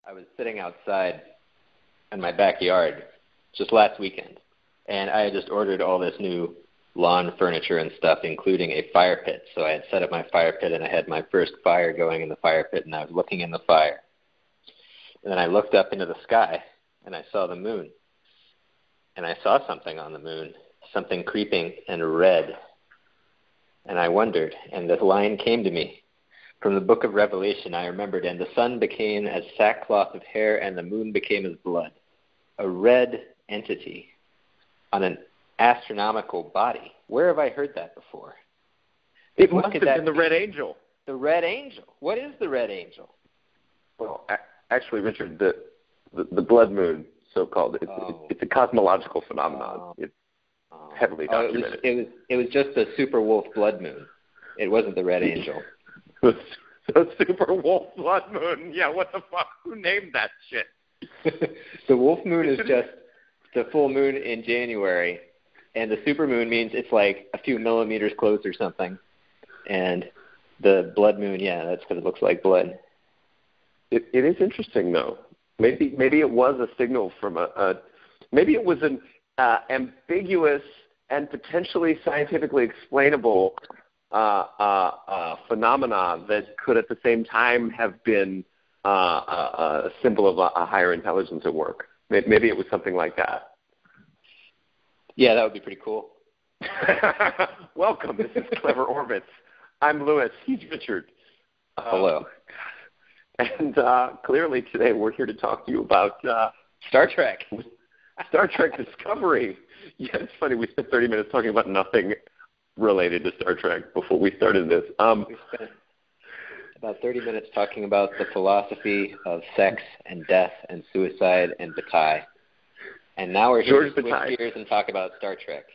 I was sitting outside in my backyard just last weekend, and I had just ordered all this new lawn furniture and stuff, including a fire pit. So I had set up my fire pit, and I had my first fire going in the fire pit, and I was looking in the fire. And then I looked up into the sky, and I saw the moon. And I saw something on the moon, something creeping and red. And I wondered, and the line came to me. From the book of Revelation, I remembered, and the sun became as sackcloth of hair, and the moon became as blood. A red entity on an astronomical body. Where have I heard that before? It must have been the Red Angel. The Red Angel. What is the Red Angel? Well, actually, Richard, the blood moon, so-called, it's a cosmological phenomenon. It's heavily documented. It was just the super wolf blood moon. It wasn't the Red Angel. The super wolf blood moon. Yeah, what the fuck? Who named that shit? The wolf moon is just the full moon in January, and the super moon means it's like a few millimeters close or something. And the blood moon, yeah, that's because it looks like blood. It is interesting, though. Maybe it was a signal from maybe it was an ambiguous and potentially scientifically explainable phenomena that could at the same time have been a symbol of a higher intelligence at work. Maybe it was something like that. Yeah, that would be pretty cool. Welcome. This is Clever Orbits. I'm Louis. He's Richard. Hello. And clearly today we're here to talk to you about Star Trek. Star Trek Discovery. Yeah, it's funny. We spent 30 minutes talking about nothing related to Star Trek before we started this. We spent about 30 minutes talking about the philosophy of sex and death and suicide and Bataille. And now we're here to switch gears and talk about Star Trek.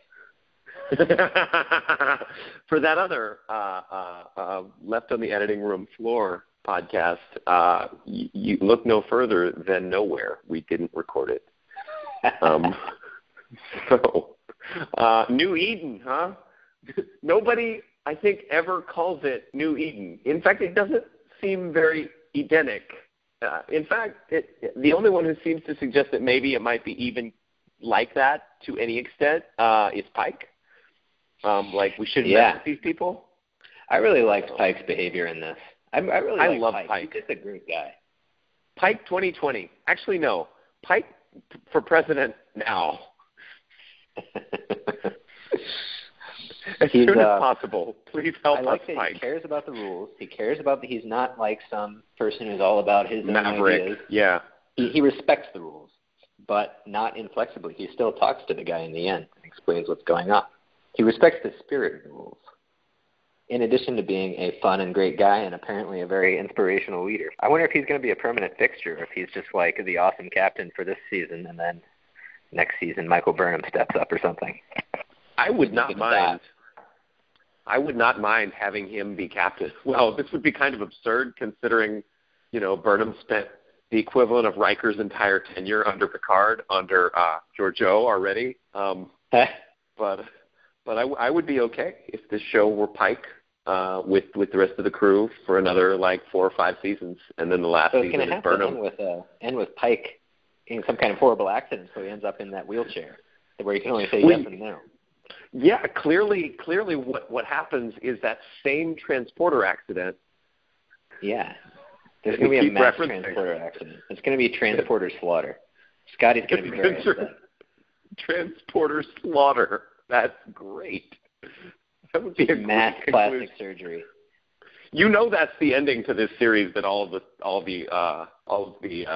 For that other Left on the Editing Room Floor podcast, you look no further than Nowhere. We didn't record it. New Eden, huh? Nobody, I think, ever calls it New Eden. In fact, it doesn't seem very Edenic. In fact, the only one who seems to suggest that maybe it might be even like that to any extent is Pike. Like we shouldn't mess with these people. I really liked Pike's behavior in this. I love Pike. He's just a great guy. Pike 2020. Actually, no. Pike for president now. As soon as possible. Please help us, like that Pike. He cares about the rules. He cares about that he's not like some person who's all about his own Maverick. ideas. Yeah. He respects the rules, but not inflexibly. He still talks to the guy in the end and explains what's going on. He respects the spirit of the rules, in addition to being a fun and great guy and apparently a very inspirational leader. I wonder if he's going to be a permanent fixture, or if he's just like the awesome captain for this season, and then next season Michael Burnham steps up or something. I would not mind. I would not mind having him be captain. Well, this would be kind of absurd considering, Burnham spent the equivalent of Riker's entire tenure under Picard, under Georgiou already. But I would be okay if this show were Pike with the rest of the crew for another 4 or 5 seasons, and then the last season is Burnham. End with Pike in some kind of horrible accident, so he ends up in that wheelchair where you can only say yes and no. Yeah, clearly what happens is that same transporter accident. Yeah. There's going to be a mass transporter accident. It's going to be transporter slaughter. Scotty's going to be very upset. Transporter slaughter. That's great. That would be a mass plastic surgery. That's the ending to this series that all of the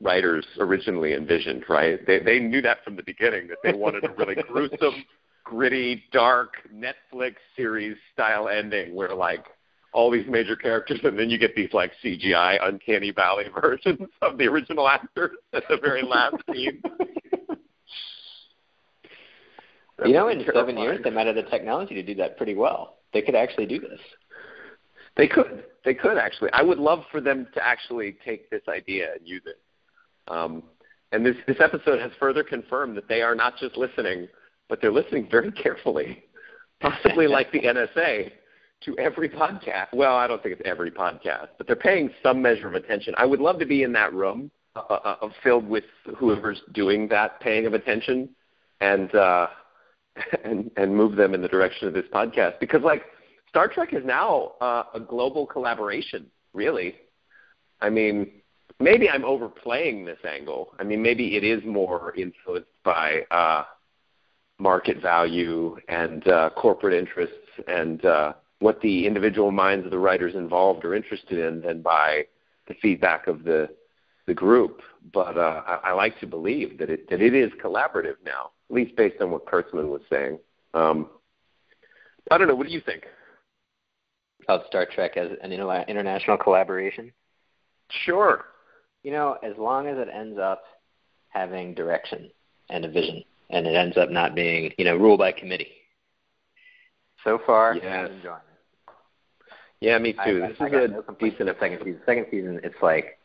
writers originally envisioned, right? They knew that from the beginning, that they wanted a really gruesome, gritty, dark Netflix series style ending where all these major characters, and then you get these CGI uncanny valley versions of the original actors at the very last scene. In 7 years, they might have the technology to do that pretty well. They could actually do this. They could actually. I would love for them to actually take this idea and use it. And this episode has further confirmed that they are not just listening, but they're listening very carefully, possibly like the NSA, to every podcast. Well, I don't think it's every podcast, but they're paying some measure of attention. I would love to be in that room filled with whoever's doing that paying of attention, and move them in the direction of this podcast. Because, like, Star Trek is now a global collaboration, really. I mean, maybe I'm overplaying this angle. I mean, maybe it is more influenced by market value and corporate interests and what the individual minds of the writers involved are interested in than by the feedback of the group. But I like to believe that it is collaborative now, at least based on what Kurtzman was saying. I don't know. What do you think? Of Star Trek as an international collaboration? Sure. You know, as long as it ends up having direction and a vision, and it ends up not being, rule by committee. So far, yes. I'm enjoying it. Yeah, me too. This is a decent second season. Second season, it's like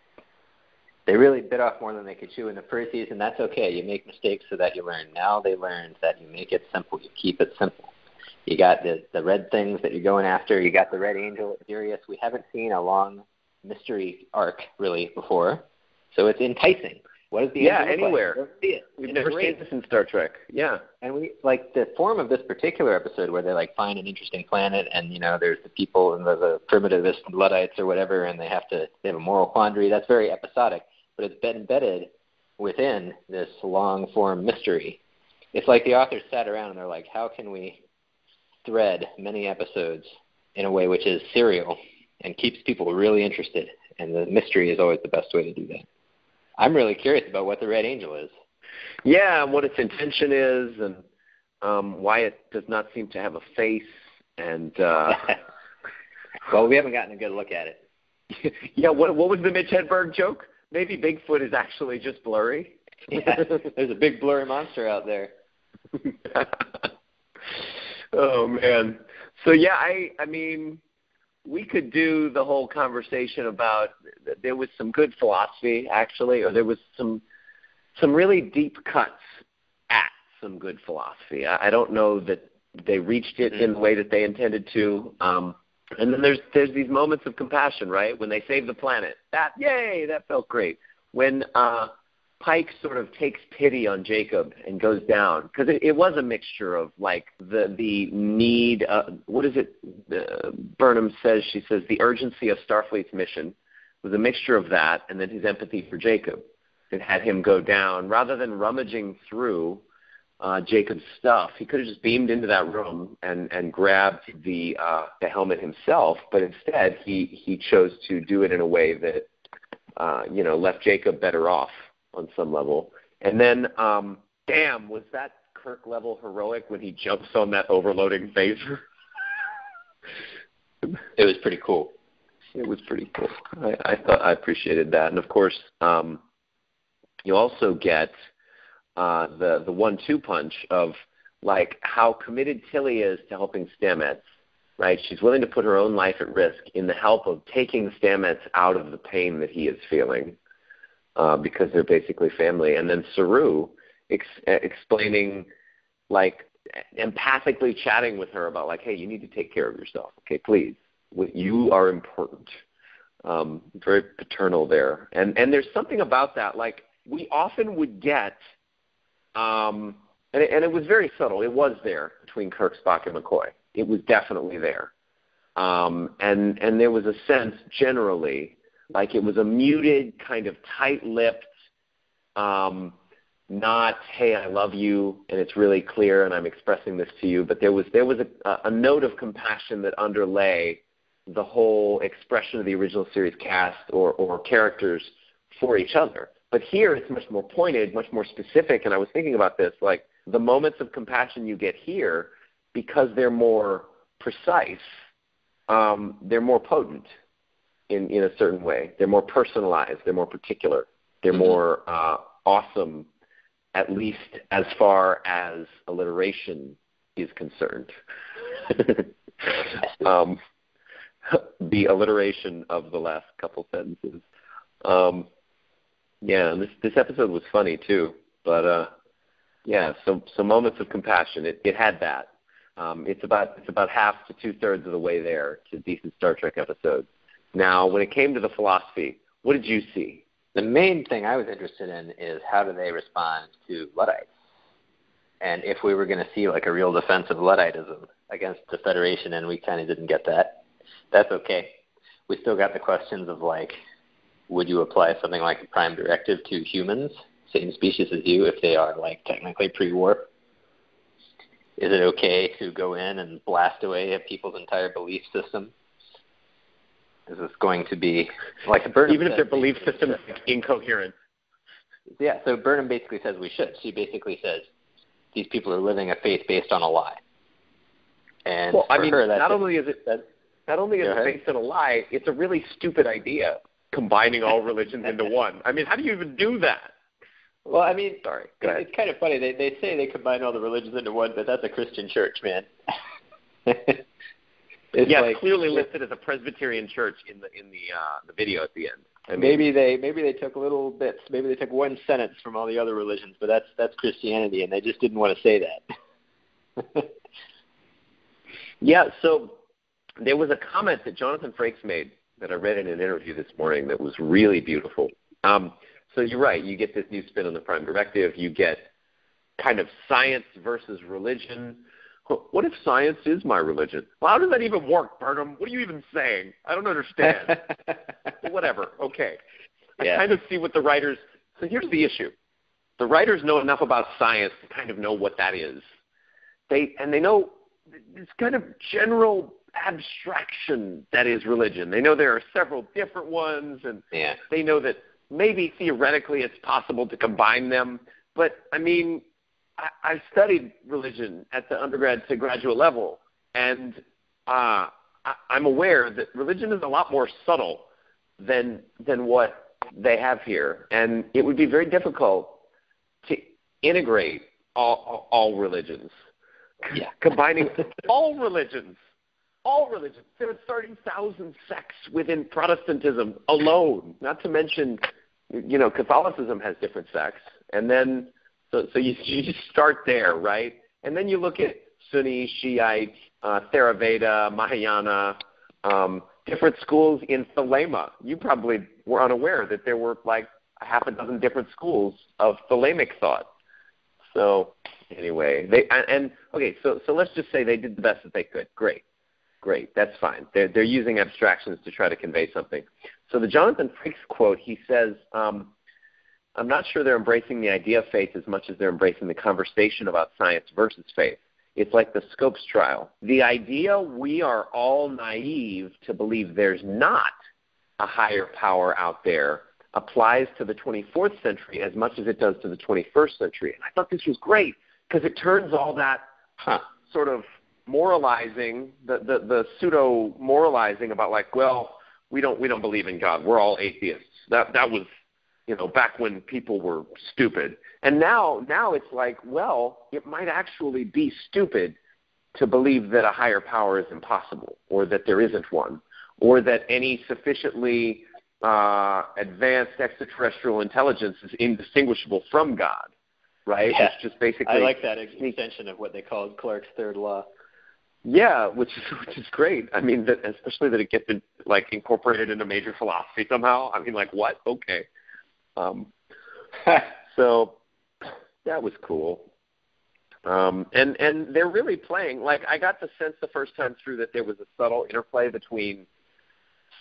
they really bit off more than they could chew in the first season. That's okay. You make mistakes so that you learn. Now they learned that you make it simple. You keep it simple. You got the red things that you're going after. You got the Red Angel at Sirius. We haven't seen a long mystery arc really before, so it's enticing. What is the angel anywhere? Like? See it. We've never seen this in Star Trek. Yeah, and we like the form of this particular episode where they like find an interesting planet, and there's the people and the primitivist Luddites or whatever, and they have a moral quandary. That's very episodic, but it's been embedded within this long form mystery. It's like the authors sat around and they're like, how can we thread many episodes in a way which is serial and keeps people really interested, and the mystery is always the best way to do that. I'm really curious about what the Red Angel is. Yeah, and what its intention is, and why it does not seem to have a face, and well, we haven't gotten a good look at it. Yeah, what was the Mitch Hedberg joke? Maybe Bigfoot is actually just blurry. Yeah, there's a big blurry monster out there. Oh, man. So, yeah, I mean, we could do the whole conversation about there was some good philosophy, actually, or there was some really deep cuts at some good philosophy. I don't know that they reached it in the way that they intended to. And then there's these moments of compassion, right? When they save the planet. That felt great. When Pike sort of takes pity on Jacob and goes down, because it was a mixture of like the need. What is it? Burnham says, she says the urgency of Starfleet's mission was a mixture of that, and then his empathy for Jacob. It had him go down rather than rummaging through Jacob's stuff. He could have just beamed into that room and grabbed the helmet himself, but instead he chose to do it in a way that left Jacob better off on some level. And then, was that Kirk level heroic when he jumps on that overloading phaser? It was pretty cool. It was pretty cool. I appreciated that. And of course, you also get the 1-2 punch of like how committed Tilly is to helping Stamets. Right? She's willing to put her own life at risk in the help of taking Stamets out of the pain that he is feeling. Because they're basically family. And then Saru explaining, like, empathically chatting with her about, like, hey, you need to take care of yourself. Okay, please. You are important. Very paternal there. And there's something about that. Like, we often would get, and it was very subtle. It was there between Kirk, Spock, and McCoy. It was definitely there. And there was a sense generally like it was a muted, kind of tight-lipped, not, hey, I love you, and it's really clear, and I'm expressing this to you. But there was a note of compassion that underlay the whole expression of the original series cast or characters for each other. But here it's much more pointed, much more specific, and I was thinking about this, like the moments of compassion you get here, because they're more precise, they're more potent. In a certain way. They're more personalized. They're more particular. They're more awesome, at least as far as alliteration is concerned. The alliteration of the last couple sentences. And this episode was funny too. But so moments of compassion. It had that. It's about half to 2/3 of the way there to decent Star Trek episodes. Now, when it came to the philosophy, what did you see? The main thing I was interested in is how do they respond to Luddites? And if we were going to see like a real defense of Ludditism against the Federation, and we kind of didn't get that, that's okay. We still got the questions of like, would you apply something like a prime directive to humans, same species as you, if they are like technically pre-war? Is it okay to go in and blast away at people's entire belief system? Is this going to be like Burnham even if their belief system is incoherent? Yeah, so Burnham basically says we should. She basically says these people are living a faith based on a lie. And well, I mean, her, not only is it based on a lie, it's a really stupid idea, combining all religions into one. I mean, how do you even do that? Well, I mean, sorry. Go ahead. It's kind of funny. They say they combine all the religions into one, but that's a Christian church, man. It's clearly listed as a Presbyterian church in the video at the end. I mean, maybe they took little bits. Maybe they took one sentence from all the other religions, but that's Christianity, and they just didn't want to say that. Yeah. So there was a comment that Jonathan Frakes made that I read in an interview this morning that was really beautiful. So you're right. You get this new spin on the prime directive. You get kind of science versus religion. What if science is my religion? Well, how does that even work, Burnham? What are you even saying? I don't understand. But whatever. Okay. Yeah. I kind of see what the writers – so here's the issue. The writers know enough about science to kind of know what that is. They know this kind of general abstraction that is religion. They know there are several different ones, and they know that maybe theoretically it's possible to combine them. But, I mean – I've studied religion at the undergrad to graduate level, and I'm aware that religion is a lot more subtle than what they have here, and it would be very difficult to integrate all religions. Yeah. Combining all religions. There are 30,000 sects within Protestantism alone, not to mention, Catholicism has different sects, and then So you just start there, right? And then you look at Sunni, Shiite, Theravada, Mahayana, different schools in Thelema. You probably were unaware that there were like a half a dozen different schools of Thelemic thought. So anyway, so let's just say they did the best that they could. Great, that's fine. They're using abstractions to try to convey something. So the Jonathan Frakes quote, he says, I'm not sure they're embracing the idea of faith as much as they're embracing the conversation about science versus faith. It's like the Scopes trial. The idea we are all naive to believe there's not a higher power out there applies to the 24th century as much as it does to the 21st century. And I thought this was great because it turns all that sort of moralizing, the pseudo-moralizing about like, well, we don't believe in God. We're all atheists. That was back when people were stupid. And now it's like, well, it might actually be stupid to believe that a higher power is impossible or that there isn't one or that any sufficiently advanced extraterrestrial intelligence is indistinguishable from God, right? Yeah. It's just basically... I like that extension of what they called Clarke's third law. Yeah, which is great. I mean, especially that it gets incorporated into major philosophy somehow. I mean, like, what? Okay. So that was cool. And they're really playing, like, I got the sense the first time through that there was a subtle interplay between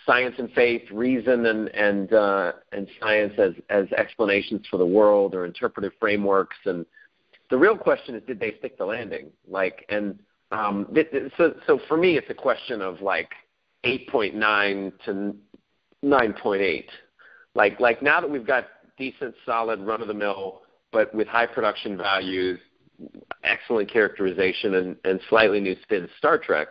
science and faith, reason and science as explanations for the world or interpretive frameworks. And the real question is, did they stick the landing? So for me, it's a question of 8.9 to 9.8. Like now that we've got decent, solid, run-of-the-mill, but with high production values, excellent characterization, and slightly new spin Star Trek,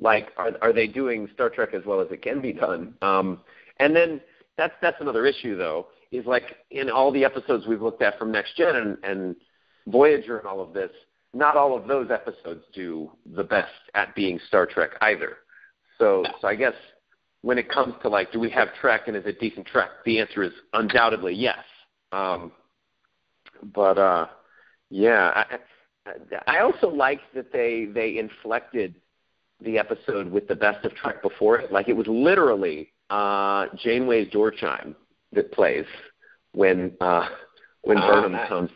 are they doing Star Trek as well as it can be done? And then that's another issue, though, is in all the episodes we've looked at from Next Gen and Voyager and all of this, not all of those episodes do the best at being Star Trek either. So I guess when it comes to do we have Trek and is it decent Trek, the answer is undoubtedly yes. I also liked that they inflected the episode with the best of Trek before it. It was literally Janeway's door chime that plays when Burnham comes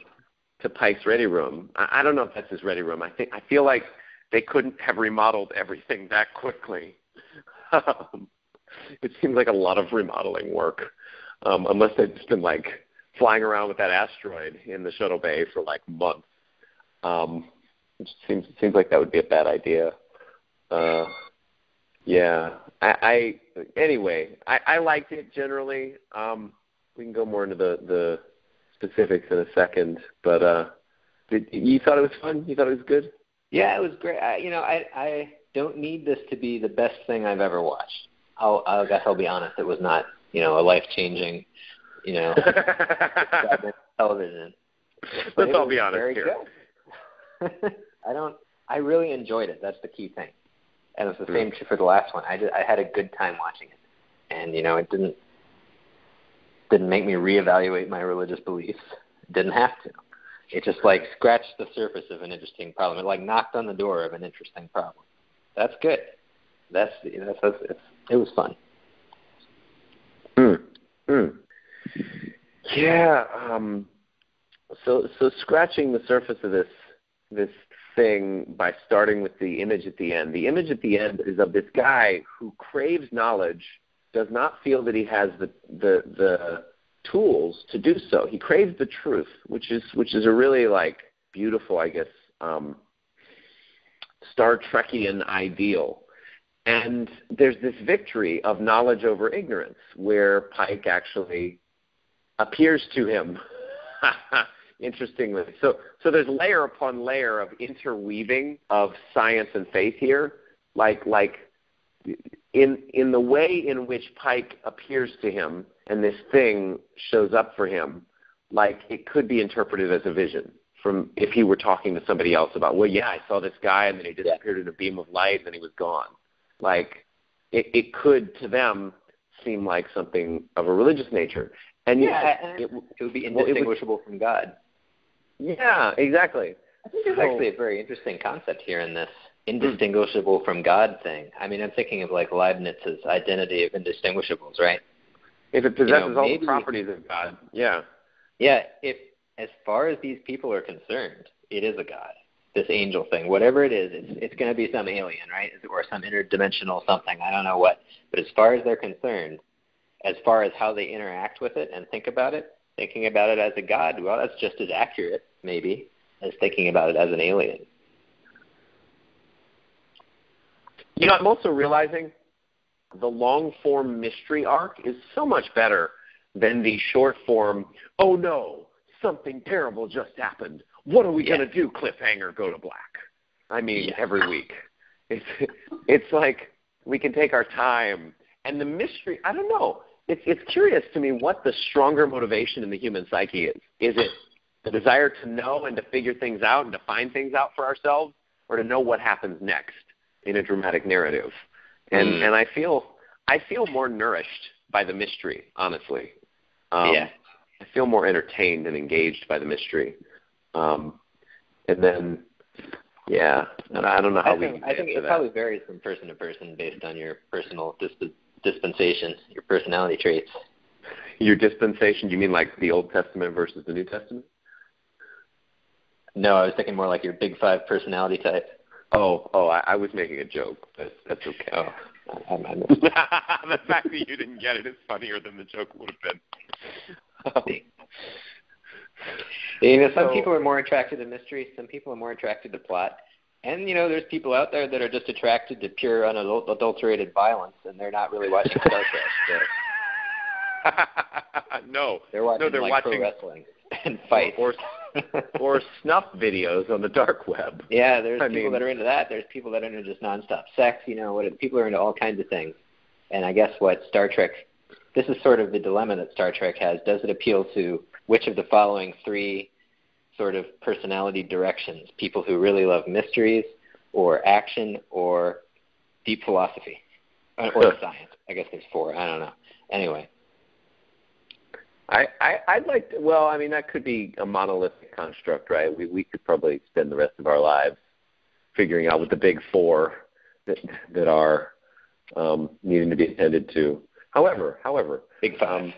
to Pike's ready room. I don't know if that's his ready room. I feel like they couldn't have remodeled everything that quickly. It seems like a lot of remodeling work, unless they've just been like flying around with that asteroid in the shuttle bay for like months. It seems like that would be a bad idea. Yeah. Anyway, I liked it generally. We can go more into the specifics in a second, but you thought it was fun? You thought it was good? Yeah, it was great. I don't need this to be the best thing I've ever watched. I guess I'll be honest. It was not, a life-changing, television. Let's all be honest here. Good. I really enjoyed it. That's the key thing. And it's the same for the last one. I had a good time watching it. And, it didn't make me reevaluate my religious beliefs. It didn't have to. It just, scratched the surface of an interesting problem. It, knocked on the door of an interesting problem. That's good. It was fun. Yeah. So scratching the surface of this thing by starting with the image at the end. The image at the end is of this guy who craves knowledge, does not feel that he has the tools to do so. He craves the truth, which is a really beautiful, I guess, Star Trekian ideal. And there's this victory of knowledge over ignorance where Pike actually appears to him. Interestingly. So there's layer upon layer of interweaving of science and faith here. In the way in which Pike appears to him and this thing shows up for him, it could be interpreted as a vision from if he were talking to somebody else about, well, yeah, I saw this guy and then he disappeared in a beam of light and then he was gone. It could to them seem like something of a religious nature. And it would be indistinguishable from God. Yeah, exactly. I think there's actually a very interesting concept here in this indistinguishable from God thing. I mean, I'm thinking of Leibniz's identity of indistinguishables, right? If it possesses all the properties of God, yeah. Yeah, if as far as these people are concerned, it is a God. This angel thing, whatever it is, it's going to be some alien, right? Or some interdimensional something. I don't know what. But as far as they're concerned, as far as how they interact with it and think about it, thinking about it as a God, well, that's just as accurate, maybe, as thinking about it as an alien. I'm also realizing the long-form mystery arc is so much better than the short-form, oh no, something terrible just happened. What are we going to do? Cliffhanger, go to black. I mean, every week. It's like we can take our time. And the mystery, I don't know. It's curious to me what the stronger motivation in the human psyche is. Is it the desire to know and to figure things out and to find things out for ourselves, or to know what happens next in a dramatic narrative? And I feel more nourished by the mystery, honestly. I feel more entertained and engaged by the mystery. And then, and I don't know how I think it probably varies from person to person based on your personal dispensation, your personality traits. Your dispensation? You mean like the Old Testament versus the New Testament? No, I was thinking more like your big five personality type. I was making a joke, but that's okay. Oh, the fact that you didn't get it is funnier than the joke would have been. Some people are more attracted to mystery. Some people are more attracted to plot. And, there's people out there that are just attracted to pure, unadulterated violence, and they're not really watching Star Trek. So. No. They're watching, they're watching pro wrestling and fights. Or snuff videos on the dark web. Yeah, there's people that are into that. There's people that are into just nonstop sex. People are into all kinds of things. And I guess what Star Trek, this is sort of the dilemma that Star Trek has. Does it appeal to which of the following three sort of personality directions? People who really love mysteries, or action, or deep philosophy, or science. I guess there's four. I don't know. Anyway. I'd like to, that could be a monolithic construct, right? We could probably spend the rest of our lives figuring out what the big four that are needing to be attended to. However, big five.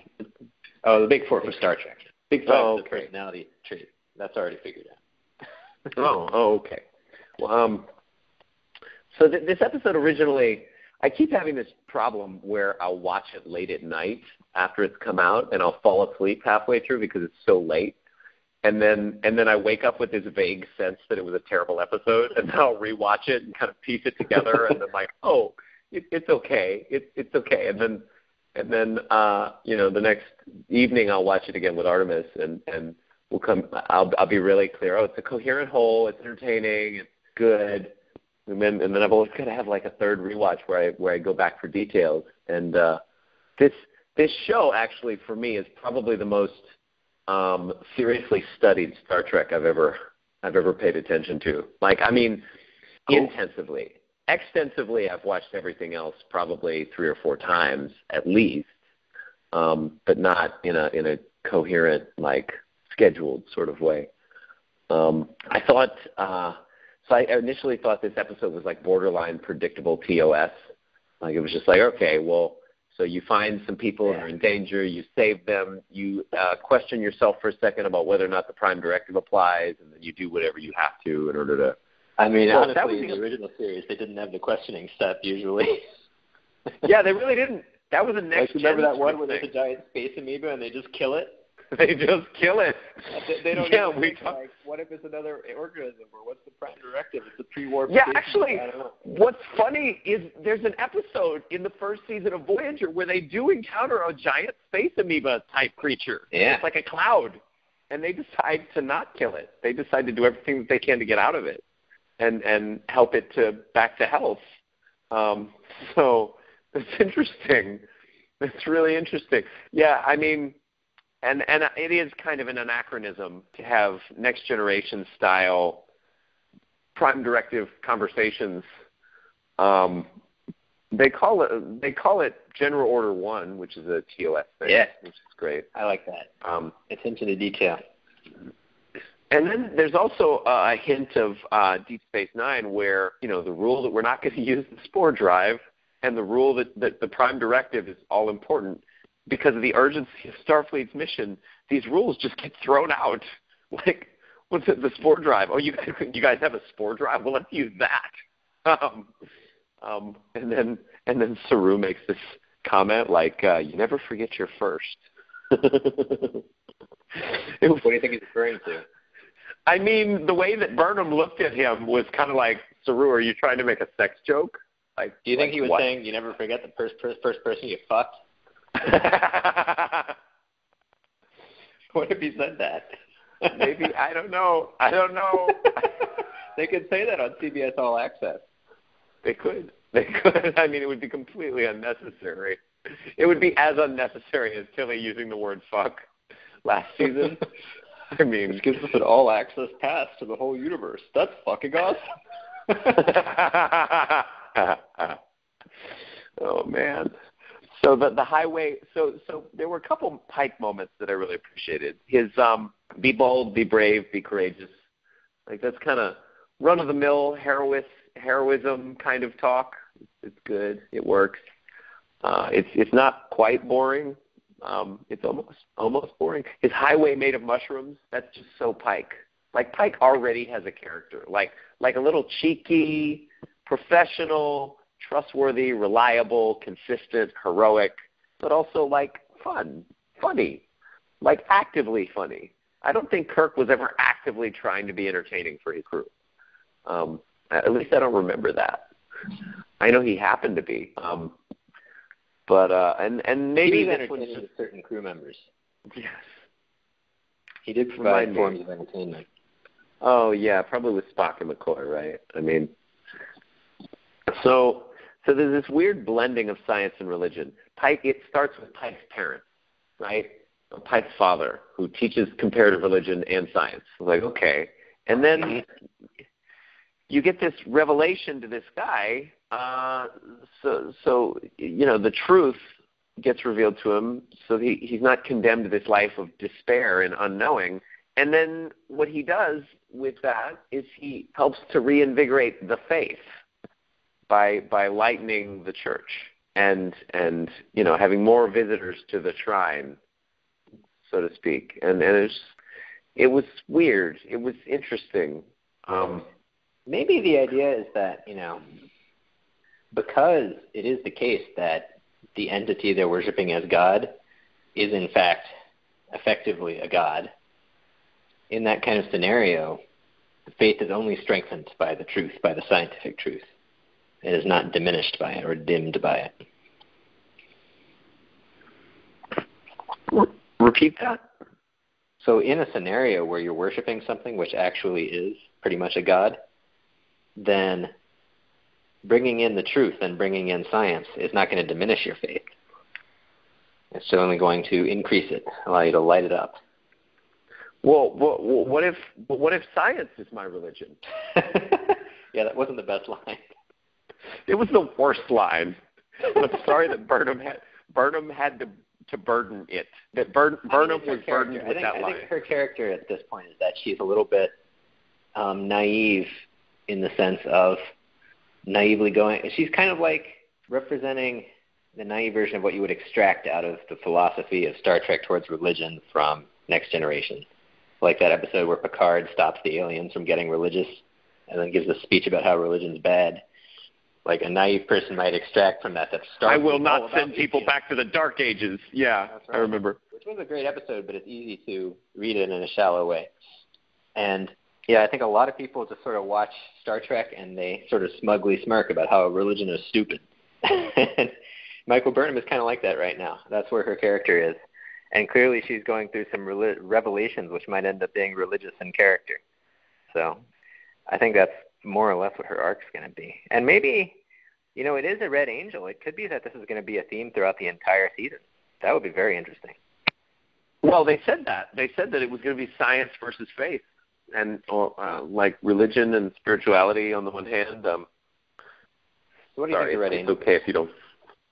Oh, the big four for Star Trek. Big five is the okay. personality trait. That's already figured out. Okay. Well, so this episode originally, I keep having this problem where I'll watch it late at night after it's come out, and I'll fall asleep halfway through because it's so late. And then I wake up with this vague sense that it was a terrible episode, and then I'll rewatch it and kind of piece it together, and then like, oh, it's okay, it's okay. And then the next evening I'll watch it again with Artemis, and we'll come. I'll be really clear. Oh, it's a coherent whole. It's entertaining. It's good. And then I've always got to have like a third rewatch where I go back for details. And this show actually for me is probably the most seriously studied Star Trek I've ever paid attention to. Like, I mean, intensively, extensively. I've watched everything else probably 3 or 4 times at least, but not in a coherent, like scheduled sort of way. I thought. So I initially thought this episode was like borderline predictable TOS. Like it was just like, okay, well, so you find some people that are in danger, you save them, you question yourself for a second about whether or not the Prime Directive applies, and then you do whatever you have to in order to. I mean, honestly, in the original series, they didn't have the questioning step usually. Yeah, they really didn't. That was a next. Like, remember that one where there's a giant space amoeba and they just kill it? They just kill it. They don't even think, like, what if it's another organism, or what's the Prime Directive? It's a pre-war. Yeah, actually, what's funny is there's an episode in the first season of Voyager where they do encounter a giant space amoeba type creature. Yeah. It's like a cloud, and they decide to not kill it. They decide to do everything that they can to get out of it and help it back to health. So it's interesting. It's really interesting. Yeah, I mean. And it is kind of an anachronism to have next generation style Prime Directive conversations. They call it General Order 1, which is a TOS thing. Yeah, which is great. I like that. Attention to detail. And then there's also a hint of Deep Space Nine, where the rule that we're not going to use the spore drive, and the rule that the Prime Directive is all important. Because of the urgency of Starfleet's mission, these rules just get thrown out. Like, what's it, the spore drive? Oh, you guys have a spore drive? Well, let's use that. And then Saru makes this comment like, "You never forget your first." What do you think he's referring to? I mean, the way that Burnham looked at him was kind of like, "Saru, are you trying to make a sex joke?" Like, do you think he was what? saying, "You never forget the first person you fucked"? What if he said that? Maybe. I don't know. They could say that on CBS All Access. They could. I mean, it would be completely unnecessary. It would be as unnecessary as Tilly using the word fuck last season. I mean, this gives us an all access pass to the whole universe. That's fucking awesome. Oh man. So the highway. So there were a couple Pike moments that I really appreciated. His be bold, be brave, be courageous. Like that's kind of run of the mill heroism kind of talk. It's good. It works. It's not quite boring. It's almost boring. His highway made of mushrooms. That's just so Pike. Like Pike already has a character. Like a little cheeky, professional, trustworthy, reliable, consistent, heroic, but also like funny, like actively funny. I don't think Kirk was ever actively trying to be entertaining for his crew. At least I don't remember that. I know he happened to be, but and maybe he was that's entertaining to certain crew members. Yes, he did provide forms of entertainment. Oh yeah, probably with Spock and McCoy, right? I mean, so there's this weird blending of science and religion. Pike, it starts with Pike's parents, right? Pike's father, who teaches comparative religion and science. Like, okay. And then you get this revelation to this guy. So the truth gets revealed to him, so he's not condemned to this life of despair and unknowing. And then what he does with that is he helps to reinvigorate the faith by lightening the church and having more visitors to the shrine so to speak, and it was weird. It was interesting. Maybe the idea is that, because it is the case that the entity they're worshiping as God is in fact effectively a God, in that kind of scenario, faith is only strengthened by the truth, by the scientific truth. It is not diminished by it or dimmed by it. Repeat that? So in a scenario where you're worshiping something which actually is pretty much a God, then bringing in the truth and bringing in science is not going to diminish your faith. It's only going to increase it, allow you to light it up. Well, what if science is my religion? Yeah, that wasn't the best line. It was the worst line. I'm sorry that Burnham had to burden it. That Burnham was burdened with that line. I think her character at this point is that she's a little bit naive in the sense of naively going. She's kind of like representing the naive version of what you would extract out of the philosophy of Star Trek towards religion from Next Generation. Like that episode where Picard stops the aliens from getting religious and then gives a speech about how religion's bad. Like a naive person might extract from that I will not send people back to the Dark Ages. Yeah, right. I remember. Which was a great episode, but it's easy to read it in a shallow way. And yeah, I think a lot of people just sort of watch Star Trek and they sort of smugly smirk about how religion is stupid. And Michael Burnham is kind of like that right now. That's where her character is. And clearly she's going through some revelations which might end up being religious in character. So I think that's more or less what her arc's going to be. And maybe, it is a Red Angel. It could be that this is going to be a theme throughout the entire season. That would be very interesting. Well, they said that. They said that it was going to be science versus faith, and like religion and spirituality on the one hand. So what do you think the Red Angel? It's okay if you don't.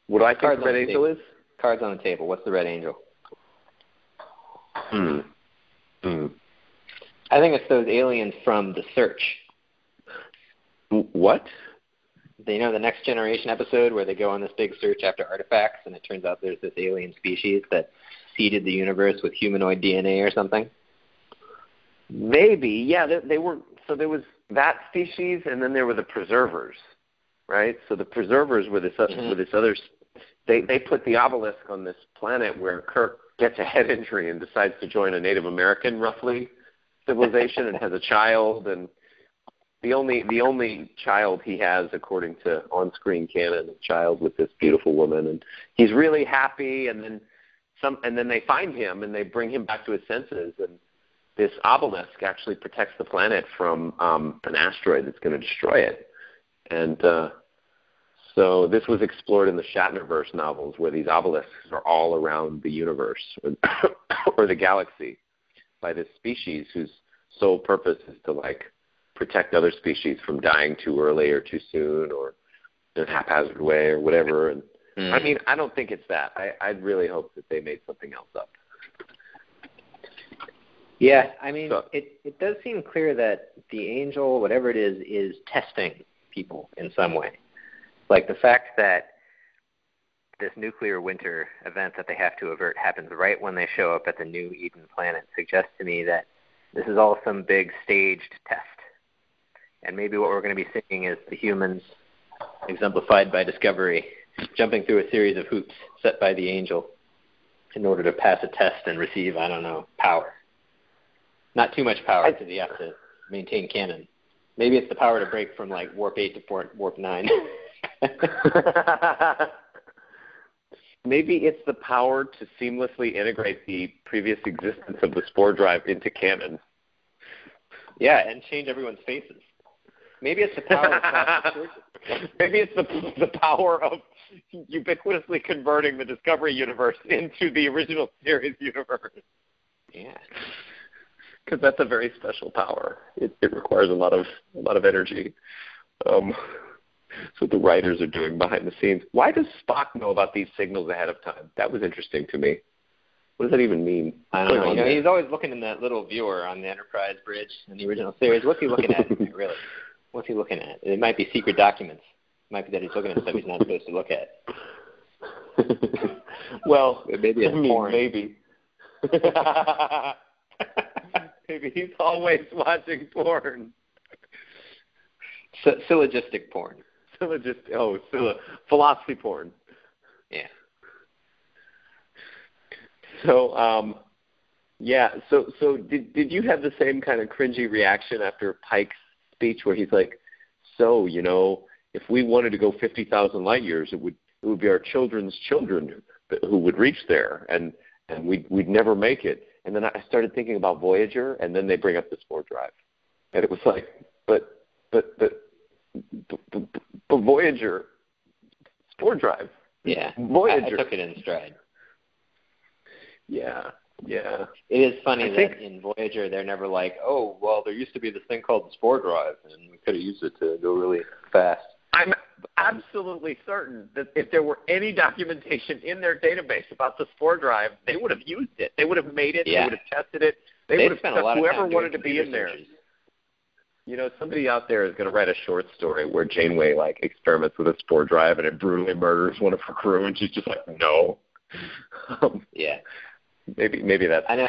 What do I think the Red Angel is? Cards on the table. What's the Red Angel? I think it's those aliens from The Search. What? The Next Generation episode where they go on this big search after artifacts, and it turns out there's this alien species that seeded the universe with humanoid DNA or something? Maybe. Yeah, they were. So there was that species, and then there were the preservers, right? So the preservers were this other. They put the obelisk on this planet where Kirk gets a head injury and decides to join a Native American, roughly, civilization and has a child, and the only child he has, according to on-screen canon, a child with this beautiful woman, and he's really happy, and then they find him and they bring him back to his senses, and this obelisk actually protects the planet from an asteroid that's going to destroy it. And so this was explored in the Shatnerverse novels, where these obelisks are all around the universe or the galaxy by this species whose sole purpose is to protect other species from dying too early or too soon or in a haphazard way or whatever. And I mean, I don't think it's that. I'd really hope that they made something else up. Yeah, I mean, it does seem clear that the angel, whatever it is testing people in some way. Like the fact that this nuclear winter event that they have to avert happens right when they show up at the new Eden planet suggests to me that this is all some big staged test. And maybe what we're going to be seeing is the humans, exemplified by Discovery, jumping through a series of hoops set by the angel in order to pass a test and receive, power. Not too much power because you have to maintain canon. Maybe it's the power to break from warp 8 to warp 9. Maybe it's the power to seamlessly integrate the previous existence of the spore drive into canon. Yeah, and change everyone's faces. Maybe it's the power of plastic surgery. Maybe it's the power of ubiquitously converting the Discovery universe into the original series universe. Yeah. Because that's a very special power. It requires a lot of energy. So the writers are doing behind the scenes. Why does Spock know about these signals ahead of time? That was interesting to me. What does that even mean? I don't know. He's always looking in that little viewer on the Enterprise bridge in the original series. What's he looking at, really? What's he looking at? It might be secret documents. It might be that he's looking at stuff he's not supposed to look at. Well, maybe it's porn. Maybe. Maybe he's always watching porn. Syllogistic porn. Philosophy porn. Yeah. So, So did you have the same kind of cringy reaction after Pike's speech, where he's like, "So, if we wanted to go 50,000 light years, it would be our children's children who would reach there, and we'd never make it." And then I started thinking about Voyager, and then they bring up the spore drive, and it was like, but Voyager, spore drive. Yeah, Voyager. I took it in stride. Yeah. It is funny that in Voyager they're never like, oh, well, there used to be this thing called the spore drive, and we could have used it to go really fast. I'm absolutely certain that if there were any documentation in their database about the spore drive, they would have used it. They would have made it. Yeah. They would have tested it. They would have spent a lot of whoever time wanted to be in there. Searches. Somebody out there is going to write a short story where Janeway experiments with a spore drive and it brutally murders one of her crew, and she's just like, no. Yeah. Maybe that's. I know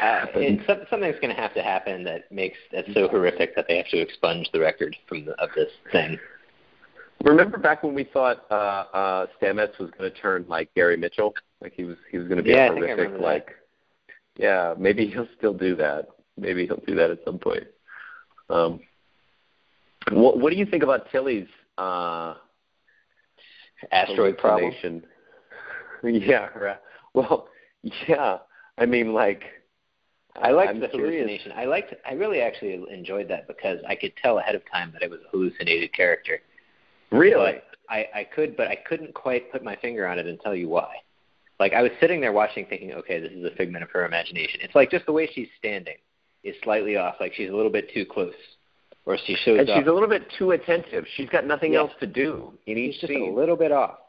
something's going to have to happen that's so horrific that they have to expunge the record of this thing. Remember back when we thought Stamets was going to turn like Gary Mitchell, like he was going to be a horrific, yeah, maybe he'll still do that. Maybe he'll do that at some point. What do you think about Tilly's asteroid problem? Yeah, right. Well, yeah. I mean, I liked the hallucination. I really actually enjoyed that because I could tell ahead of time that it was a hallucinated character. Really? But I couldn't quite put my finger on it and tell you why. I was sitting there watching thinking, okay, this is a figment of her imagination. It's just the way she's standing is slightly off, like she's a little bit too close. Or she shows and up. She's a little bit too attentive. She's got nothing else to do in each scene. Just a little bit off.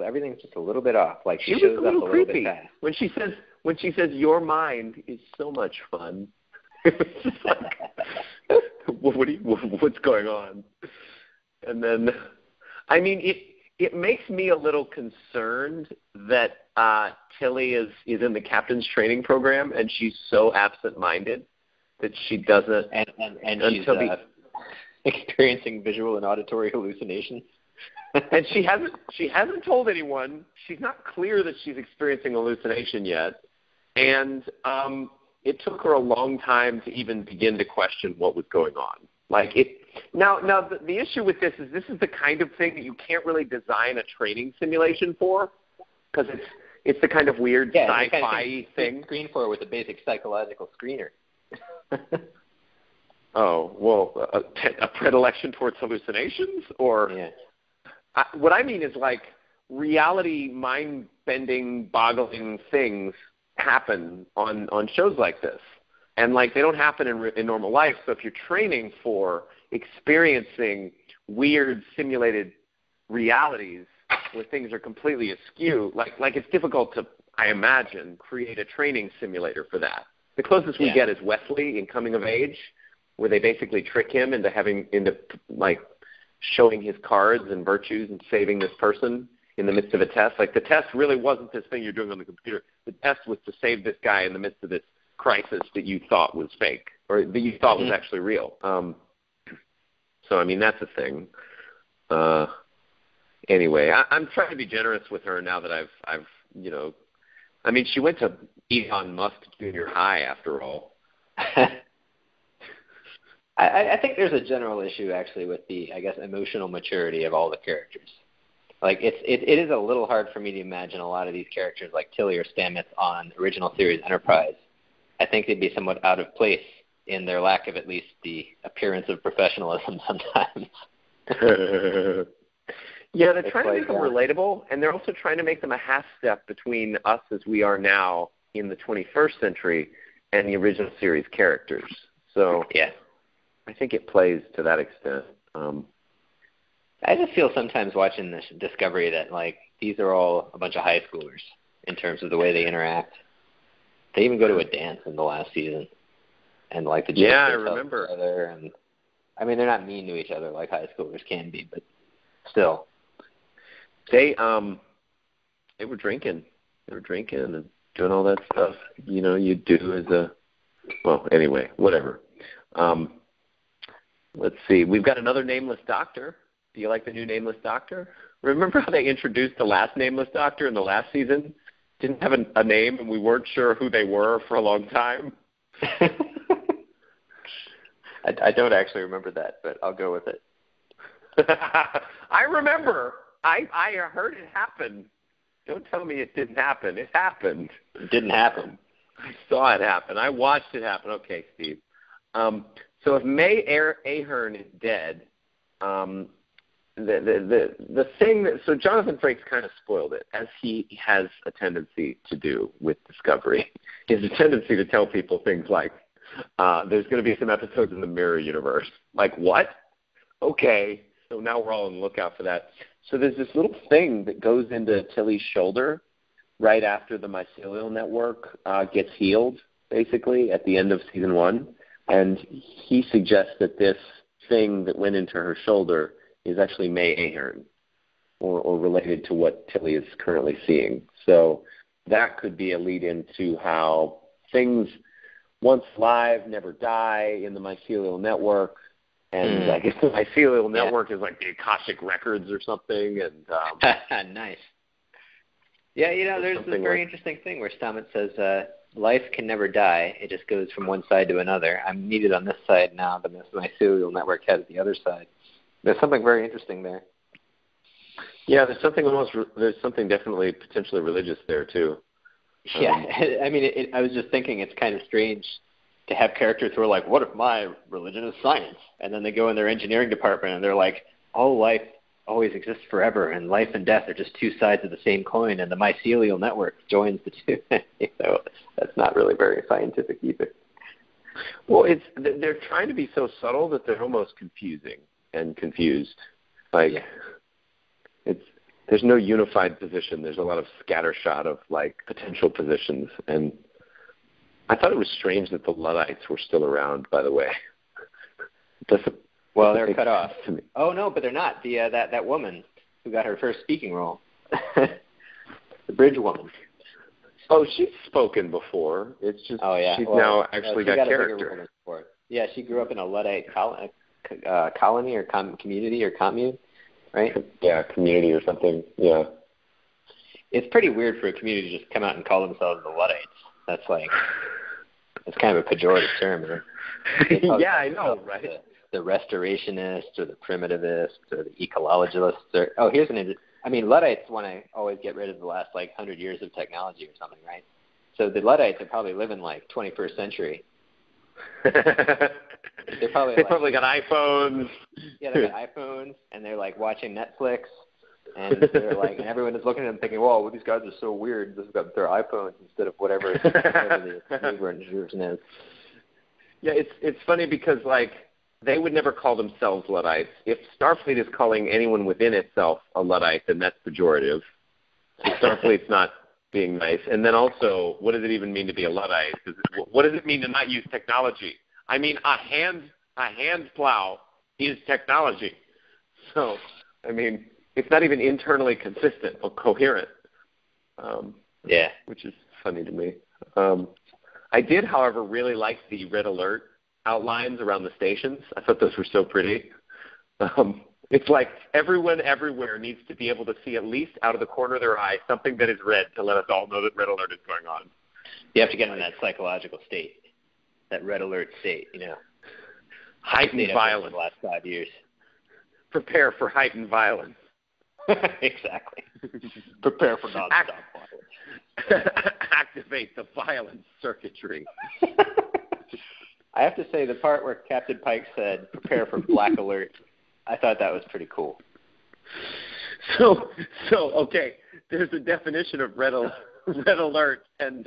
Everything's just a little bit off. She shows up a little bit fast. When she says your mind is so much fun. It's just what's going on? And then, I mean, it makes me a little concerned that Tilly is in the captain's training program and she's so absent-minded that she doesn't. And she's experiencing visual and auditory hallucinations. And she hasn't told anyone. She's not clear that she's experiencing hallucination yet. And it took her a long time to even begin to question what was going on. Now the issue with this is the kind of thing that you can't really design a training simulation for, because it's the kind of weird sci-fi thing. Screen for it with a basic psychological screener. Oh, well, a predilection towards hallucinations? Or yeah. What I mean is reality, mind-bending, boggling things happen on shows like this. And they don't happen in normal life. So if you're training for experiencing weird simulated realities where things are completely askew, it's difficult to, I imagine, create a training simulator for that. The closest we get is Wesley in Coming of Age, where they basically trick him into showing his cards and virtues and saving this person in the midst of a test. The test really wasn't this thing you're doing on the computer. The test was to save this guy in the midst of this crisis that you thought was fake or that you thought was actually real. So, I mean, that's a thing. Anyway, I'm trying to be generous with her now that I've I mean, she went to Elon Musk Junior High after all. I think there's a general issue actually with the, I guess, emotional maturity of all the characters. It is a little hard for me to imagine a lot of these characters like Tilly or Stamets on original series Enterprise. I think they'd be somewhat out of place in their lack of at least the appearance of professionalism sometimes. Yeah, they're trying to make them relatable, and they're also trying to make them a half step between us as we are now in the 21st century and the original series characters. So yeah, I think it plays to that extent. I just feel sometimes watching this Discovery that these are all a bunch of high schoolers in terms of the way they interact. They even go to a dance in the last season, and the I remember. Each other, and I mean they're not mean to each other like high schoolers can be, but still. They were drinking. They were drinking and doing all that stuff, you do as a, well, anyway, whatever. Let's see. We've got another nameless doctor. Do you like the new nameless doctor? Remember how they introduced the last nameless doctor in the last season? Didn't have a name, and we weren't sure who they were for a long time. I don't actually remember that, but I'll go with it. I remember. I heard it happen. Don't tell me it didn't happen. It happened. It didn't happen. I saw it happen. I watched it happen. Okay, Steve. So if May Ahern is dead, the thing that, so Jonathan Frakes kind of spoiled it, as he has a tendency to do with Discovery. He has a tendency to tell people things like, there's going to be some episodes in the Mirror Universe. Like, what? Okay. So now we're all on the lookout for that. So there's this little thing that goes into Tilly's shoulder right after the mycelial network gets healed, basically, at the end of season 1. And he suggests that this thing that went into her shoulder is actually May Ahern, or related to what Tilly is currently seeing. So that could be a lead-in to how things once live never die in the mycelial network. And I guess the mycelial network is like the Akashic Records or something. And nice. Yeah, there's this very interesting thing where Stamets says, life can never die. It just goes from one side to another. I'm needed on this side now, but this mycelial network has the other side. There's something very interesting there. Yeah, there's something definitely potentially religious there too. Yeah, I mean, I was just thinking it's kind of strange to have characters who are like, what if my religion is science? And then they go in their engineering department and they're like, all life always exists forever, and life and death are just two sides of the same coin, and the mycelial network joins the two. That's not really very scientific either. Well, they're trying to be so subtle that they're almost confusing and confused. Like, there's no unified position. There's a lot of scattershot of like potential positions, and I thought it was strange that the Luddites were still around. By the way, well, they're cut off. Oh no, but they're not. That woman who got her first speaking role, the bridge woman. Oh, she's spoken before. It's just she's now actually got character. Yeah, she grew up in a Luddite colony or community or commune, right? Yeah, community or something. Yeah. It's pretty weird for a community to just come out and call themselves the Luddites. That's kind of a pejorative term. Yeah, I know, right? The restorationists or the primitivists or the ecologists. Here's Luddites want to always get rid of the last 100 years of technology or something, right? So the Luddites are probably living 21st century. They probably got iPhones. Yeah, they got iPhones, and they're watching Netflix, and they're and everyone is looking at them thinking, "Whoa, these guys are so weird. They've got their iPhones instead of whatever the version is." Yeah, it's funny because they would never call themselves Luddites. If Starfleet is calling anyone within itself a Luddite, then that's pejorative. So Starfleet's not being nice. And then also, what does it even mean to be a Luddite? What does it mean to not use technology? I mean, a hand plow is technology. So, it's not even internally consistent or coherent. Which is funny to me. I did, however, really like the red alert outlines around the stations. I thought those were so pretty. It's like everyone everywhere needs to be able to see at least out of the corner of their eye something that is red to let us all know that red alert is going on. You have to get in that psychological state, that red alert state, Heightened violence. The last 5 years. Prepare for heightened violence. Exactly. Prepare for non-stop violence. Activate the violence circuitry. I have to say, the part where Captain Pike said, prepare for black alert, I thought that was pretty cool. So okay, there's a definition of red alert, and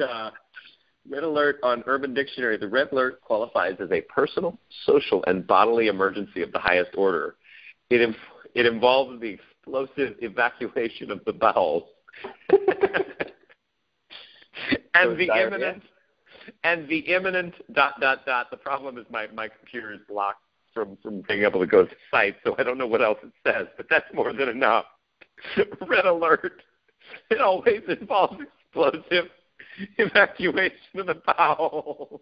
red alert on Urban Dictionary. The red alert qualifies as a personal, social, and bodily emergency of the highest order. It involves the explosive evacuation of the bowels. And the imminent ... The problem is my computer is blocked from being able to go to the site, so I don't know what else it says, but that's more than enough. Red alert. It always involves explosive Evacuation of the bowel.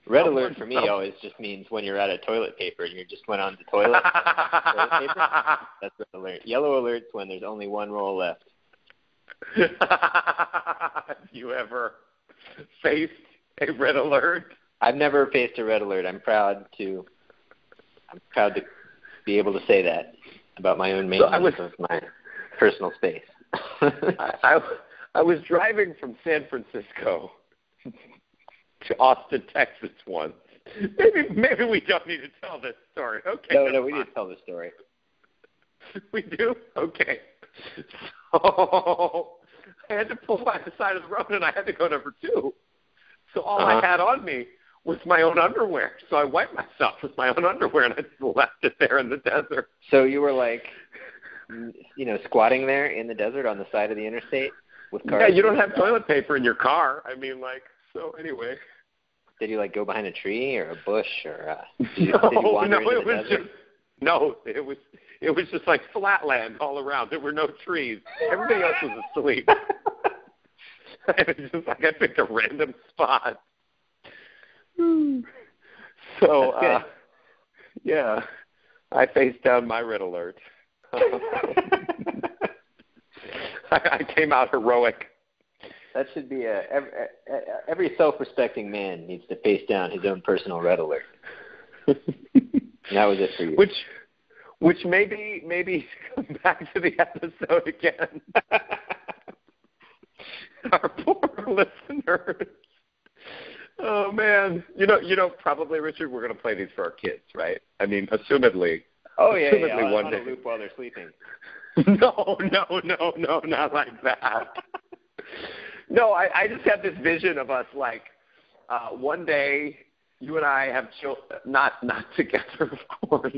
Red alert for me always just means when you're out of toilet paper and you just went on the toilet. Toilet paper, that's red alert. Yellow alert's when there's only one roll left. Have you ever faced a red alert? I've never faced a red alert. I'm proud to be able to say that about my own maintenance of my personal space. I was driving from San Francisco to Austin, Texas once. Maybe we don't need to tell this story. Okay. No, we need to tell the story. We do? Okay. So I had to pull by the side of the road and I had to go number 2. So all I had on me was my own underwear. So I wiped myself with my own underwear and I just left it there in the desert. So you were like, squatting there in the desert on the side of the interstate with cars? Yeah, you don't have toilet paper in your car. I mean, so anyway. Did you go behind a tree or a bush or did you wander into the desert? It was just like flat land all around. There were no trees. Everybody else was asleep. It was just like I picked a random spot. So, yeah, I faced down my red alert. I came out heroic. That should be every self-respecting man needs to face down his own personal red alert. That was it for you. Which maybe come back to the episode again. Our poor listeners. Oh man, probably Richard, we're going to play these for our kids, right? I mean, assumedly. Oh yeah, one on day. A loop while they're sleeping. No, not like that. No, I just have this vision of us one day you and I have children, not together, of course.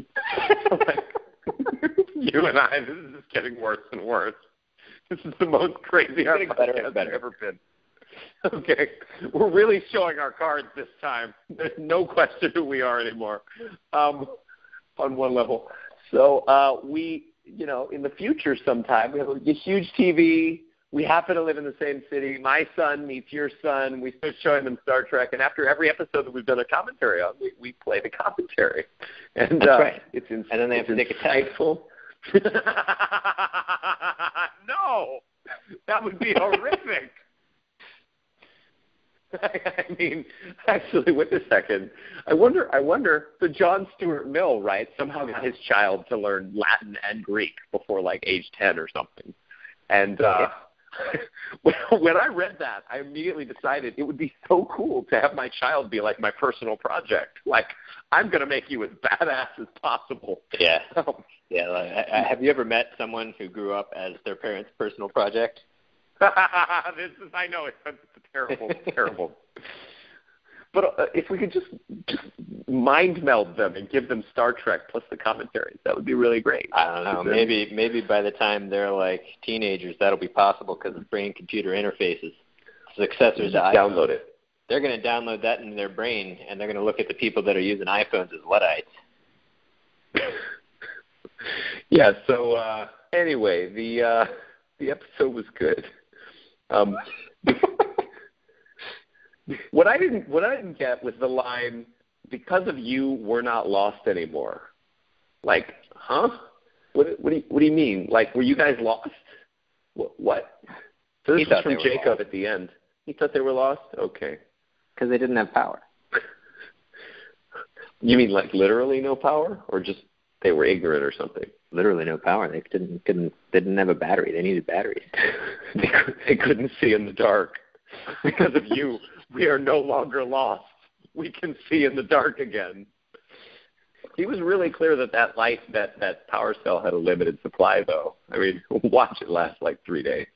You and I, this is just getting worse and worse. This is the most crazy our podcast has ever been. Okay, we're really showing our cards this time. There's no question who we are anymore, on one level. So we, in the future sometime, we have a huge TV. We happen to live in the same city. My son meets your son. We start showing them Star Trek. And after every episode that we've done a commentary on, we play the commentary. And that's right. And then they have to take a test. No, that would be horrific. I mean, actually, wait a second. I wonder. So John Stuart Mill, right, somehow got his child to learn Latin and Greek before age 10 or something. And when I read that, I immediately decided it would be so cool to have my child be my personal project. I'm going to make you as badass as possible. Yeah. Yeah. Have you ever met someone who grew up as their parents' personal project? I know it's terrible. But if we could just mind meld them and give them Star Trek plus the commentaries, that would be really great. I don't know. Maybe by the time they're teenagers, that'll be possible because of brain-computer interfaces. Successors to iPhone. Download it. They're going to download that into their brain, and they're going to look at the people that are using iPhones as Luddites. Yeah. So anyway, the episode was good. What I didn't get was the line, "Because of you, we're not lost anymore." Huh? What do you mean? Were you guys lost? What? So this was from Jacob at the end. He thought they were lost? Okay. Because they didn't have power. You mean literally no power, or just they were ignorant or something? Literally no power. They didn't have a battery. They needed batteries. They couldn't see in the dark. Because of you, we are no longer lost. We can see in the dark again. He was really clear that light, that power cell had a limited supply, though. I mean, watch it last 3 days.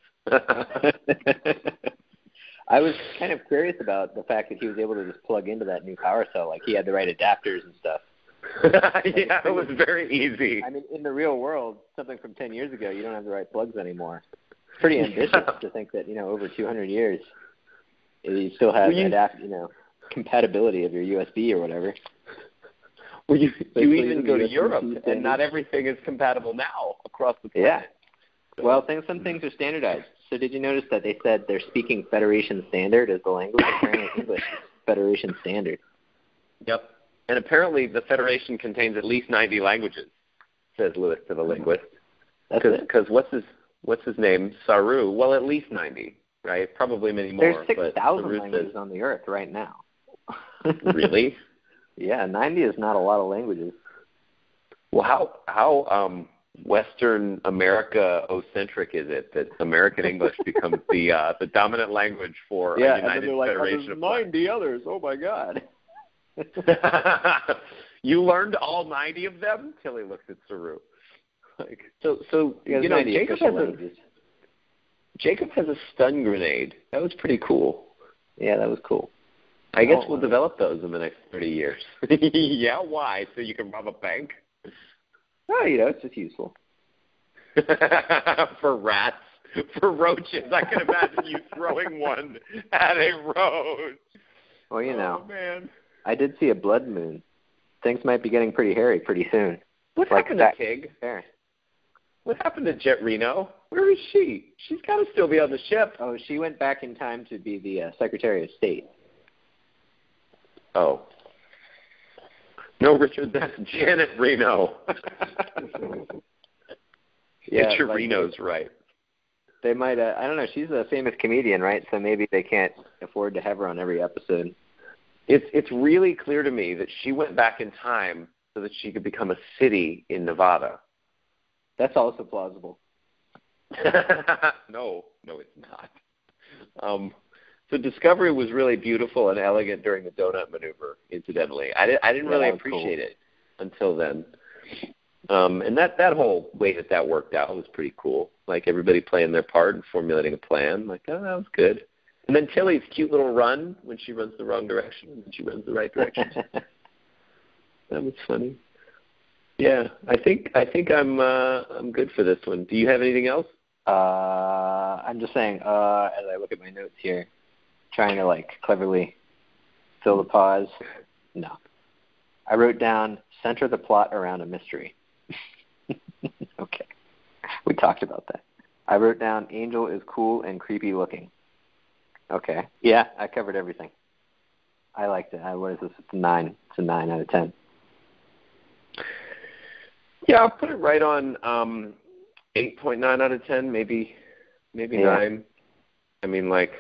I was kind of curious about the fact that he was able to just plug into that new power cell. He had the right adapters and stuff. Yeah, it was very easy. I mean, in the real world, something from 10 years ago, you don't have the right plugs anymore. It's pretty ambitious to think that, over 200 years, you still have compatibility of your USB or whatever. Well, you even go to Europe, and not everything is compatible now across the planet. Yeah. Well, some things are standardized. So did you notice that they said they're speaking Federation Standard as the language? Apparently English is Federation Standard. Yep. And apparently the Federation contains at least 90 languages, says Lewis to the linguist. Because what's his name? Saru. Well, at least 90, right? Probably many more. There's 6,000 languages on the earth right now. Really? Yeah, 90 is not a lot of languages. Well, how Western America-ocentric is it that American English becomes the dominant language for a United Federation of 90 others. Oh my God! You learned all 90 of them? Tilly looks at Saru. So you know, Jacob has a stun grenade. That was pretty cool. Yeah, that was cool. I guess we'll develop those in the next 30 years. Yeah, why? So you can rob a bank? Oh, you know, it's just useful. For rats, for roaches. I can imagine you throwing one at a roach. Well, you know, man. I did see a blood moon. Things might be getting pretty hairy pretty soon. What happened to Tig? What happened to Jet Reno? Where is she? She's got to still be on the ship. Oh, she went back in time to be the Secretary of State. Oh. No, Richard, that's Janet Reno. Yeah, get your Renos right. They might, I don't know, she's a famous comedian, right? So maybe they can't afford to have her on every episode. It's really clear to me that she went back in time so that she could become a city in Nevada. That's also plausible. No, it's not. So Discovery was really beautiful and elegant during the donut maneuver, incidentally. I didn't really appreciate it until then. And that whole way that worked out was pretty cool. Like everybody playing their part and formulating a plan. Like, oh, that was good. And then Tilly's cute little run when she runs the wrong direction and then she runs the right direction. That was funny. Yeah, I think I'm good for this one. Do you have anything else? I'm just saying, as I look at my notes here, trying to like cleverly fill the pause. No. I wrote down center the plot around a mystery. Okay. We talked about that. I wrote down Angel is cool and creepy looking. Okay. Yeah, I covered everything. I liked it. What is this? It's a 9. It's a 9 out of 10. Yeah, I'll put it right on 8.9 out of 10, maybe 9. I mean, like,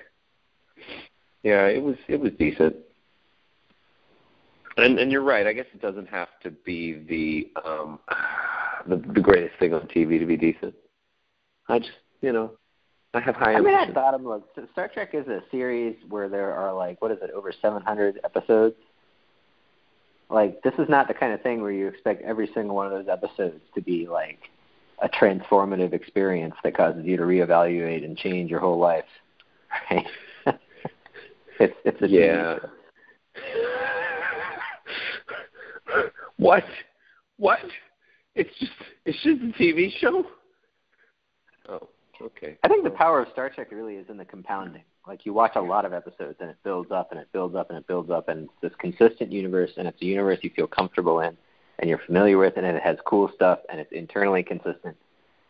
yeah, it was decent. And you're right. I guess it doesn't have to be the greatest thing on TV to be decent. I just, I have high ambitions. I thought, look, Star Trek is a series where there are like, over 700 episodes. Like, this is not the kind of thing where you expect every single one of those episodes to be like a transformative experience that causes you to reevaluate and change your whole life. Right? It's a yeah. What? It's just a TV show? Oh, okay. I think the power of Star Trek really is in the compounding. Like, you watch a lot of episodes and it builds up and it builds up and it builds up, and it's this consistent universe, and it's a universe you feel comfortable in and you're familiar with, and it has cool stuff and it's internally consistent.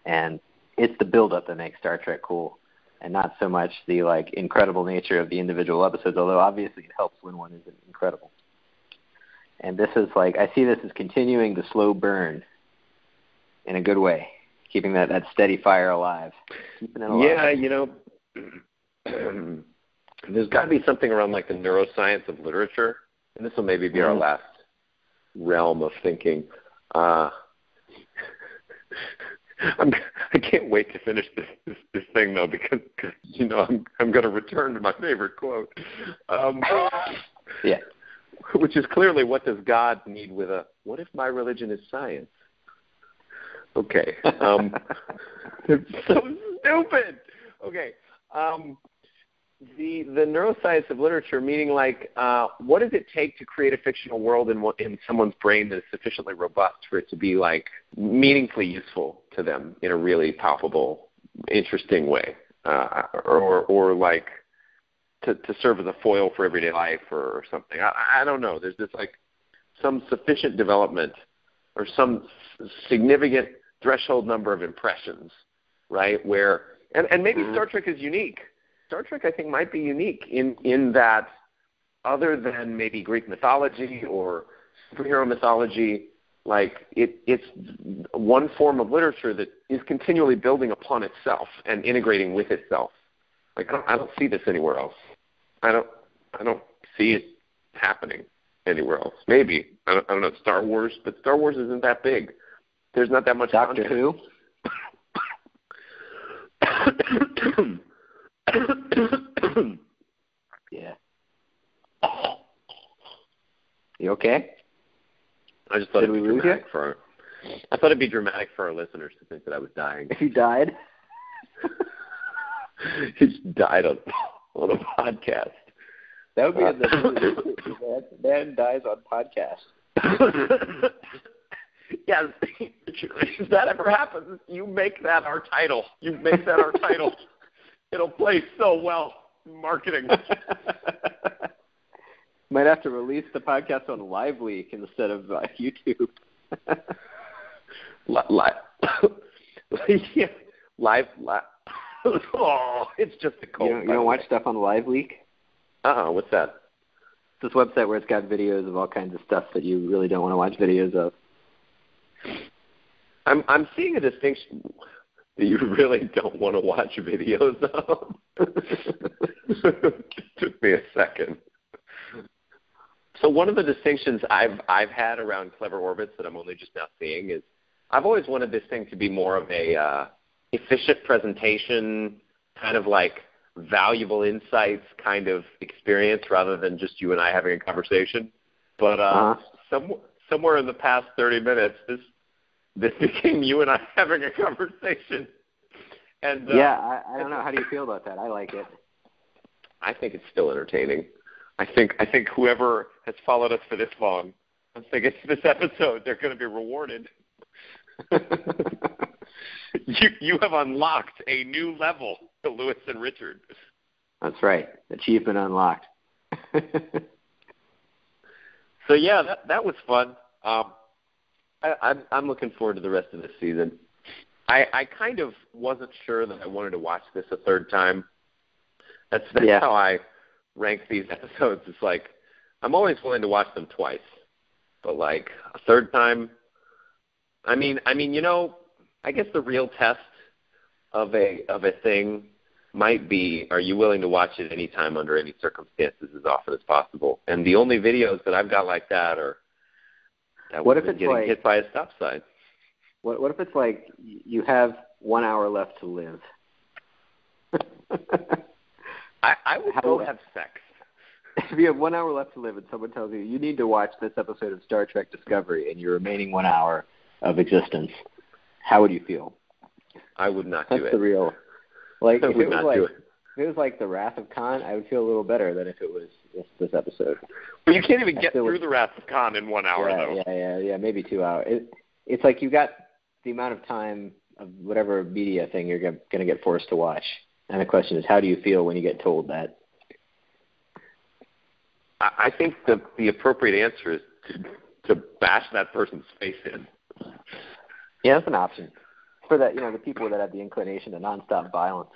And it's the build-up that makes Star Trek cool, and not so much the like incredible nature of the individual episodes, although obviously it helps when one isn't incredible. And this is like, I see this as continuing the slow burn in a good way, keeping that steady fire alive. Keeping it alive. Yeah, there's got to be something around like the neuroscience of literature, and this will maybe be our last realm of thinking. I can't wait to finish this thing though, because I'm going to return to my favorite quote. Yeah. Which is clearly, what does God need with a, what if my religion is science? Okay. It's so stupid. Okay. The neuroscience of literature, meaning like, what does it take to create a fictional world in someone's brain that is sufficiently robust for it to be like meaningfully useful to them in a really palpable, interesting way, or like to serve as a foil for everyday life or something. I don't know. There's this like some sufficient development or some significant threshold number of impressions, right, where And maybe Star Trek is unique. Star Trek, I think, might be unique in that, other than maybe Greek mythology or superhero mythology, like it's one form of literature that is continually building upon itself and integrating with itself. Like I don't see this anywhere else. I don't see it happening anywhere else. Maybe I don't know Star Wars, but Star Wars isn't that big. There's not that much Doctor content. Who? Yeah. You okay? I just thought Did it'd be we lose dramatic you? I thought it'd be dramatic for our listeners to think that I was dying. If you died? He just died on a podcast. That would be in the man dies on podcast. Yes, if that ever happens, you make that our title. It'll play so well in marketing. Might have to release the podcast on LiveLeak instead of YouTube. Yeah. Live. Oh, it's just a cold. You don't watch stuff on LiveLeak? What's that? It's this website where it's got videos of all kinds of stuff that you really don't want to watch videos of. I'm seeing a distinction that you really don't want to watch videos of. It took me a second. So one of the distinctions I've had around Clever Orbits that I'm only just now seeing is I've always wanted this thing to be more of a efficient presentation, kind of like valuable insights kind of experience rather than just you and I having a conversation. But somewhere in the past 30 minutes, this became you and I having a conversation. And I don't know. How do you feel about that? I like it. I think it's still entertaining. I think whoever has followed us for this long, once they get to this episode, they're going to be rewarded. You have unlocked a new level to Lewis and Richard. That's right. Achievement unlocked. So yeah, that was fun. I'm looking forward to the rest of this season. I kind of wasn't sure that I wanted to watch this a third time. That's how I rank these episodes. It's like I'm always willing to watch them twice, but like a third time. I mean, I guess the real test of a thing might be, are you willing to watch it anytime under any circumstances as often as possible? And the only videos that I've got like that are what if it's getting like, hit by a stop sign. What if it's like you have 1 hour left to live? I would go have sex. If you have 1 hour left to live and someone tells you need to watch this episode of Star Trek Discovery in your remaining 1 hour of existence, how would you feel? I would not do it. That's the real. Like, I would not do it. If it was like The Wrath of Khan, I would feel a little better than if it was this episode. But you can't even get through The Wrath of Khan in 1 hour, though. Yeah, maybe 2 hours. It's like you got the amount of time of whatever media thing you're going to get forced to watch. And the question is, how do you feel when you get told that? I think the appropriate answer is to bash that person's face in. Yeah, that's an option. For that, the people that have the inclination to nonstop violence.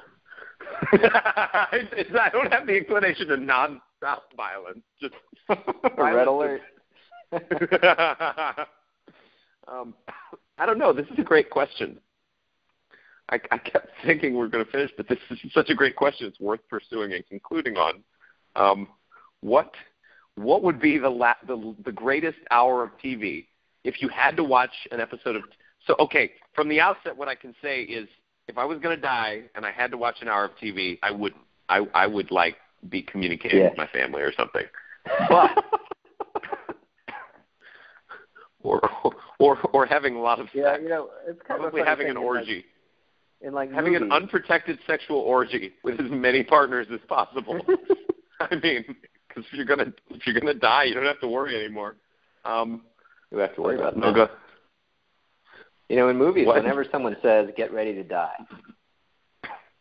I don't have the inclination to nonstop violence. Just red alert. I don't know. This is a great question. I kept thinking we were going to finish, but this is such a great question. It's worth pursuing and concluding on. What would be the greatest hour of TV if you had to watch an episode of? So okay, from the outset, what I can say is, if I was going to die and I had to watch an hour of TV, I wouldn't. I would like be communicating with my family or something. But or having a lot of sex. It's kind probably of having an orgy. In like having movies. An unprotected sexual orgy with as many partners as possible. I mean, because if you're gonna die, you don't have to worry anymore. You have to worry about no that. In movies, whenever someone says "get ready to die,"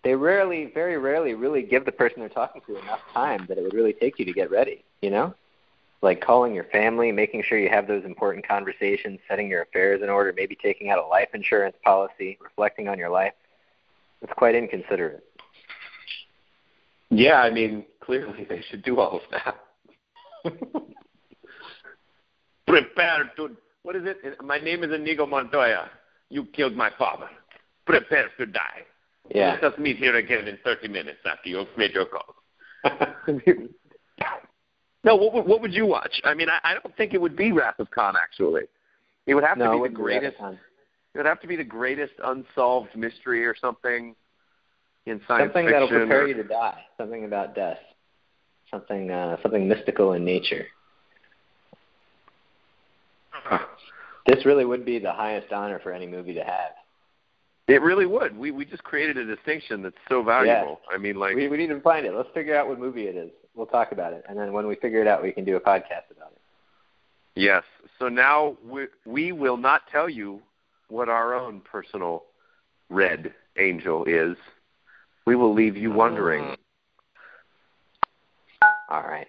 they very rarely, really give the person they're talking to enough time that it would really take you to get ready. Like calling your family, making sure you have those important conversations, setting your affairs in order, maybe taking out a life insurance policy, reflecting on your life. It's quite inconsiderate. Yeah, I mean, clearly they should do all of that. Prepare to, what is it? My name is Inigo Montoya. You killed my father. Prepare to die. Yeah. Let us meet here again in 30 minutes after you've made your call. No, what would you watch? I mean, I don't think it would be Wrath of Khan, actually. It would have to be the greatest. It would have to be the greatest unsolved mystery or something in science fiction. Something that'll prepare you to die. Something about death. Something mystical in nature. This really would be the highest honor for any movie to have. It really would. We just created a distinction that's so valuable. Yeah. I mean, like we need to find it. Let's figure out what movie it is. We'll talk about it, and then when we figure it out, we can do a podcast about it. Yes. So now we will not tell you what our own personal red angel is. We will leave you wondering. All right.